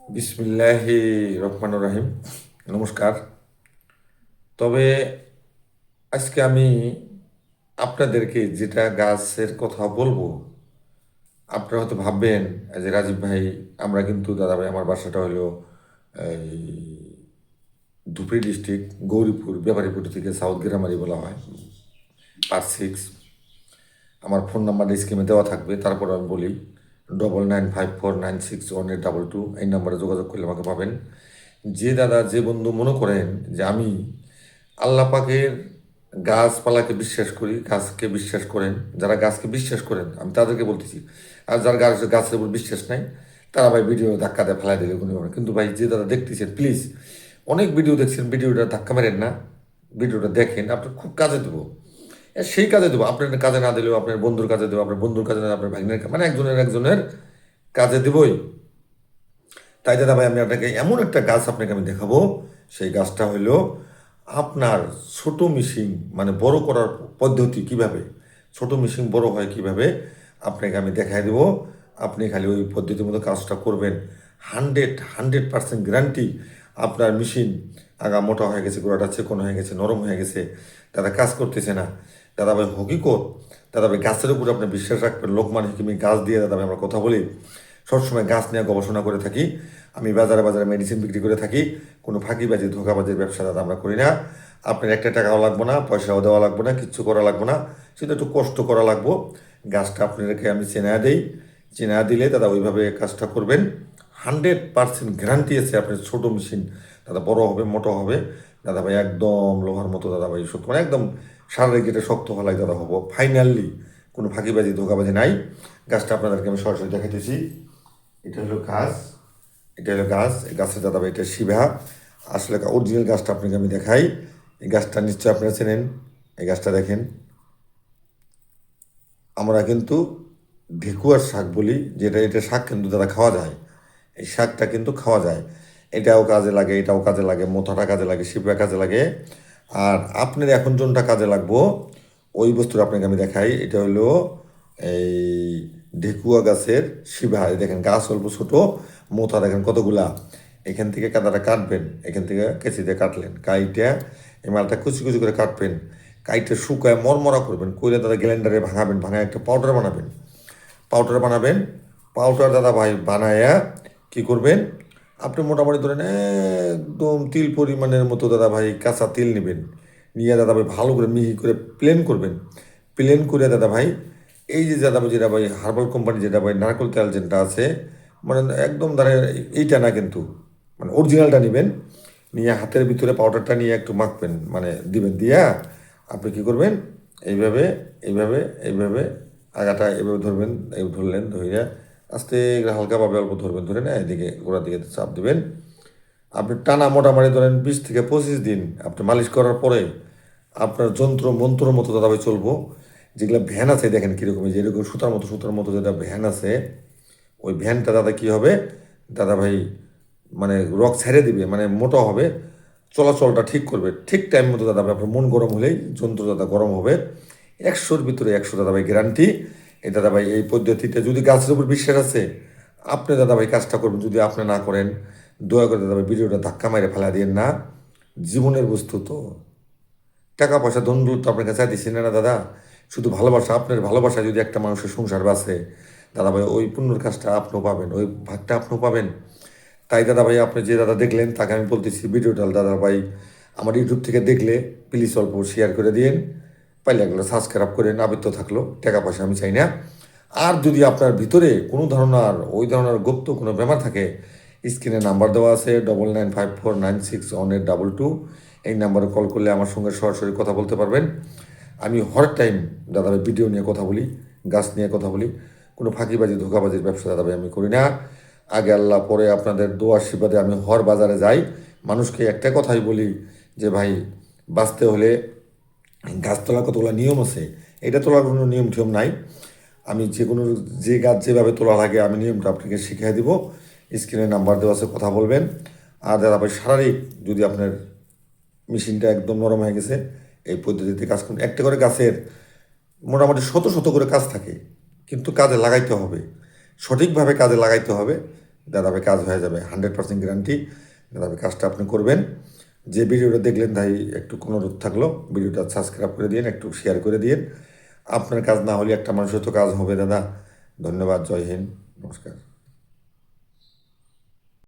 বিসমিল্লাহি রহমানুর রহিম। নমস্কার। তবে আজকে আমি আপনাদেরকে যেটা গাছের কথা বলবো, আপনারা হয়তো ভাববেন যে রাজীব ভাই, আমরা কিন্তু দাদা ভাই আমার বাসাটা হলো এই ধুবড়ী ডিস্ট্রিক্ট গৌরীপুর ব্যাপারীপুর থেকে সাউথ গ্রামারি বলা হয়, পার্ট 6। আমার ফোন নাম্বারটা স্ক্রিনে দেওয়া থাকবে, তারপর আমি বলি 9954961822। এই নাম্বারে যোগাযোগ করলে আমাকে পাবেন। যে দাদা, যে বন্ধু মনে করেন যে আমি আল্লাহ পাকের গাছপালাকে বিশ্বাস করি, গাছকে বিশ্বাস করেন, যারা গাছকে বিশ্বাস করেন আমি তাদেরকে বলতেছি। আর যারা গাছের উপর বিশ্বাস নাই তারা ভাই ভিডিও ধাক্কা দিয়ে ফেলাই দিলে কোনো ব্যাপার না। কিন্তু ভাই যে দাদা দেখতেছেন, প্লিজ, অনেক ভিডিও দেখছেন, ভিডিওটা ধাক্কা মারেন না, ভিডিওটা দেখেন, আপনার খুব কাজে দেবো। সেই কাজে দেবো, আপনার কাজে না দিলেও আপনার বন্ধুর কাজে দেবো, আপনার বন্ধুর কাজে না আপনার ভাগ্নের মানে একজনের কাজে দেবই। তাই দাদা ভাই, আমি আপনাকে এমন একটা গাছ আপনাকে আমি দেখাবো। সেই গাছটা হলো আপনার ছোট মিশিং, মানে বড় করার পদ্ধতি কিভাবে, ছোট মিশিং বড় হয় কিভাবে, আপনাকে আমি দেখাই দেবো। আপনি খালি ওই পদ্ধতির মতো কাজটা করবেন। 100% গ্যারান্টি আপনার মেশিন আগা মোটা হয়ে গেছে, গোড়াটা চিকন হয়ে গেছে, নরম হয়ে গেছে, দাদা কাজ করতেছে না। দাদা ভাই হকিকত, দাদা ভাই গাছের উপর আপনি বিশ্বাস রাখবেন। লোকমান হিকিমি গাছ দিয়ে দাদা ভাই আমরা কথা বলি, সবসময় গাছ নিয়ে গবেষণা করে থাকি। আমি বাজারে বাজারে মেডিসিন বিক্রি করে থাকি। কোনো ফাঁকিবাজি ধোঁকাবাজির ব্যবসা দাদা আমরা করি না। আপনার একটা টাকাও লাগবো না, পয়সাও দেওয়া লাগবো না, কিচ্ছু করা লাগবো না, শুধু একটু কষ্ট করা লাগবো। গাছটা আপনাদেরকে আমি চেনা দেই, চেনা দিলে দাদা ওইভাবে কাজটা করবেন। 100% গ্যারান্টি আছে আপনার ছোটো মেশিন দাদা বড় হবে, মোটো হবে। দাদা ভাই একদম লোহার মতো দাদা ভাই, শক্ত মানে একদম শারীরিক যেটা শক্ত হলাই দাদা হবো ফাইনালি। কোনো ফাঁকিবাজি ধোঁকাবাজি নাই। গাছটা আপনাদেরকে আমি সরাসরি দেখাইতেছি। এটা হলো গাছ, এটা হলো গাছ। এই গাছের দাদা ভাই এটা শিভা। আসলে অরিজিনাল গাছটা আপনাকে আমি দেখাই। এই গাছটা নিশ্চয়ই আপনারা চেনেন। এই গাছটা দেখেন, আমরা কিন্তু ঢেকুয়ার শাক বলি, যেটা এটা শাক কিন্তু দাদা খাওয়া যায়। এই শাকটা কিন্তু খাওয়া যায়। এটাও কাজে লাগে, এটাও কাজে লাগে, মোথাটা কাজে লাগে, শিপা কাজে লাগে। আর আপনার এখন কোনটা কাজে লাগবো, ওই বস্তুটা আপনাকে আমি দেখাই। এটা হলো এই ঢেকুয়া গাছের শিভা। এই দেখেন গাছ অল্প ছোটো, মোথা দেখেন কতগুলা। এখান থেকে কাদাটা কাটবেন, এখান থেকে কেঁচি দিয়ে কাটলেন, কাইটা এই মালটা কুচি কুচি করে কাটবেন, কাইটে শুকায় মরমরা করবেন, কইলে দাদা গ্রাইন্ডারে ভাঙাবেন, ভাঙায় একটা পাউডার বানাবেন। পাউডার বানাবেন, পাউডার দাদা ভাই বানায়া কি করবেন, আপনি মোটামুটি ধরেন একদম তিল পরিমাণের মতো দাদা ভাই কাঁচা তিল নেবেন। নিয়ে দাদা ভাই ভালো করে মিহি করে প্লেন করবেন। প্লেন করে দাদা ভাই এই যে দাদা ভাই যেটা ভাই হার্বাল কোম্পানি যেটা ভাই নারকেল তেল যেটা আছে, মানে একদম দাঁড়া এইটা না কিন্তু, মানে অরিজিনালটা নেবেন। নিয়ে হাতের ভিতরে পাউডারটা নিয়ে একটু মাখবেন, মানে দিবেন, দিয়া আপনি কি করবেন, এইভাবে এইভাবে এইভাবে আগাটা এভাবে ধরবেন, এই ধরলেন, ধরিয়া আস্তে করে হালকাভাবে অল্প ধরবেন, ধরে না এদিকে গোড়ার দিকে চাপ দিবেন। আপনি টানা মোটামুটি ধরেন 20 থেকে 25 দিন আপনি মালিশ করার পরে আপনার যন্ত্র মন্ত্র মতো দাদাভাই চলবো। যেগুলো ভ্যান আছে দেখেন কীরকম, যে এরকম সুতার মতো যেটা ভ্যান আছে, ওই ভ্যানটা দাদা কী হবে দাদা ভাই, মানে রক ছেড়ে দিবে, মানে মোটা হবে, চলাচলটা ঠিক করবে ঠিক টাইম মতো দাদা ভাই। আপনার মন গরম হলেই যন্ত্র দাদা গরম হবে। 100-র ভিতরে 100 দাদা ভাই গ্যারান্টি। এই দাদা ভাই এই পদ্ধতিতে যদি গাছের উপর বিশ্বাস আছে, আপনি দাদা ভাই কাজটা করবেন। যদি আপনি না করেন, দয়া করে দাদা ভাই ভিডিওটা ধাক্কা মারে ফেলা দিয়েন না। জীবনের বস্তু তো, টাকা পয়সা ধন তো আপনার কাছে চাইতেছি না না দাদা, শুধু ভালোবাসা। আপনার ভালোবাসায় যদি একটা মানুষের সংসার বাঁচে দাদা ভাই, ওই পুণ্যর কাজটা আপনিও পাবেন, ওই ভাগটা আপনিও পাবেন। তাই দাদা ভাই, আপনি যে দাদা দেখলেন তাকে আমি বলতেছি, ভিডিওটা দাদা ভাই আমার ইউটিউব থেকে দেখলে প্লিজ অল্প শেয়ার করে দিন, পাইলে এগুলো সাবস্ক্রাইব করেন। আবৃত্ত থাকলো, টাকা পয়সা আমি চাই না। আর যদি আপনার ভিতরে কোনো ধরনের ওই ধরনের গুপ্ত কোনো ব্যাপার থাকে, স্ক্রিনে নাম্বার দেওয়া আছে 9954961822। এই নাম্বারে কল করলে আমার সঙ্গে সরাসরি কথা বলতে পারবেন। আমি হর টাইম দাদাভাই ভিডিও নিয়ে কথা বলি, গাছ নিয়ে কথা বলি। কোনো ফাঁকিবাজি ধোঁকাবাজির ব্যবসা দাদাভাই আমি করি না। আগে আল্লাহ, পরে আপনাদের দোয়া আশীর্বাদে আমি হর বাজারে যাই। মানুষকে একটা কথাই বলি যে ভাই, বাঁচতে হলে গাছ তোলার কতগুলো নিয়ম আছে, এটা তোলার কোনো নিয়ম টিয়ম নাই। আমি যে কোনো, যে গাছ যেভাবে তোলা লাগে আমি নিয়মটা আপনাকে শিখিয়ে দিব। স্ক্রিনে নাম্বার দেওয়া আছে, কথা বলবেন। আর দাদা ভাই শারীরিক যদি আপনার মেশিনটা একদম নরম হয়ে গেছে, এই পদ্ধতিতে কাজ করুন। একটা করে গাছের মোটামুটি শত শত করে কাজ থাকে, কিন্তু কাজে লাগাইতে হবে, সঠিকভাবে কাজে লাগাইতে হবে। দাদাভাই কাজ হয়ে যাবে, 100% গ্যারান্টি। দাদাভাই কাজটা আপনি করবেন। যে ভিডিওটা দেখলেন ভাই, একটু অনুরোধ থাকলো, ভিডিওটা সাবস্ক্রাইব করে দিন, একটু শেয়ার করে দিন। আপনার কাজ না হলে একটা মানুষের তো কাজ হবে দাদা। ধন্যবাদ, জয় হিন্দ, নমস্কার।